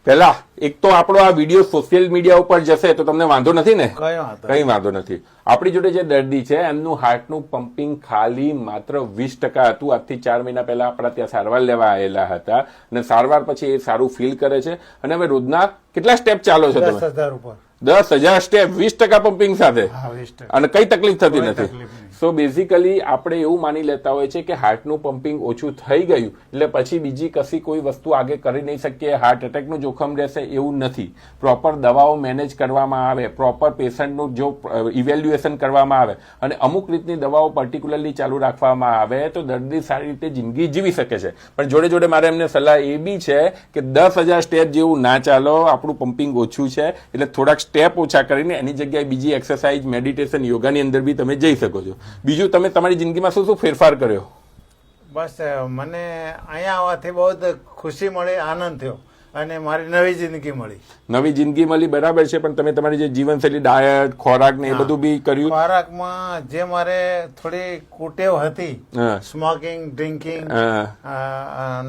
પેલા એક તો આપણો આ વિડીયો સોશિયલ મીડિયા ઉપર જશે તો તમને વાંધો નથી ને? કઈ વાંધો નથી. આપણી જોડે જે દર્દી છે એમનું હાર્ટનું પમ્પિંગ ખાલી માત્ર 20% હતું. આજથી 4 મહિના પહેલા આપણા ત્યાં સારવાર લેવા આવેલા હતા અને સારવાર પછી એ સારું ફીલ કરે છે. અને હવે રોજના કેટલા સ્ટેપ ચાલો છો તમે? 10,000 ઉપર. 10,000 સ્ટેપ 20% પમ્પિંગ સાથે, અને કઈ તકલીફ થતી નથી. સો બેઝિકલી આપણે એવું માની લેતા હોય છે કે હાર્ટનું પમ્પિંગ ઓછું થઈ ગયું એટલે પછી બીજી કશી કોઈ વસ્તુ આગે કરી નહીં શકીએ, હાર્ટ એટેકનું જોખમ રહેશે, એવું નથી. પ્રોપર દવાઓ મેનેજ કરવામાં આવે, પ્રોપર પેશન્ટનું જો ઇવેલ્યુએશન કરવામાં આવે અને અમુક રીતની દવાઓ પર્ટિક્યુલરલી ચાલુ રાખવામાં આવે તો દર્દી સારી રીતે જિંદગી જીવી શકે છે. પણ જોડે જોડે મારે એમને સલાહ એ બી છે કે 10,000 સ્ટેપ જેવું ના ચાલો, આપણું પમ્પિંગ ઓછું છે એટલે થોડાક સ્ટેપ ઓછા કરીને એની જગ્યાએ બીજી એક્સરસાઇઝ, મેડિટેશન, યોગાની અંદર બી તમે જઈ શકો છો. બીજું તમે તમારી જિંદગીમાં શું શું ફેરફાર કર્યો? બસ મને અહીંયા આવવાથી બહુ જ ખુશી મળી, આનંદ થયો અને મારી નવી જિંદગી મળી. નવી જિંદગી મળી, બરાબર છે. પણ તમે તમારી જે જીવનશૈલી, ડાયટ, ખોરાક ને એ બધું બી કર્યું? ખોરાકમાં જે મારે થોડી કુટેવ હતી, સ્મોકિંગ, ડ્રિંકિંગ,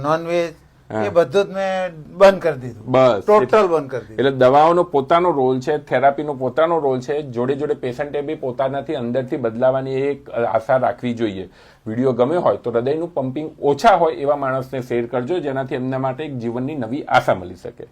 નોનવેજ, એ બધું જ મેં બંધ કરી દીધું. બસ ટોટલ બંધ કરી દીધું. એટલે દવાઓનો પોતાનો રોલ છે, થેરાપીનો પોતાનો રોલ છે, જોડે જોડે પેશન્ટે બી પોતાનાથી અંદરથી બદલાવાની એક આશા રાખવી જોઈએ. વિડીયો ગમ્યો હોય તો હૃદયનું પમ્પિંગ ઓછા હોય એવા માણસને શેર કરજો, જેનાથી એમના માટે એક જીવનની નવી આશા મળી શકે.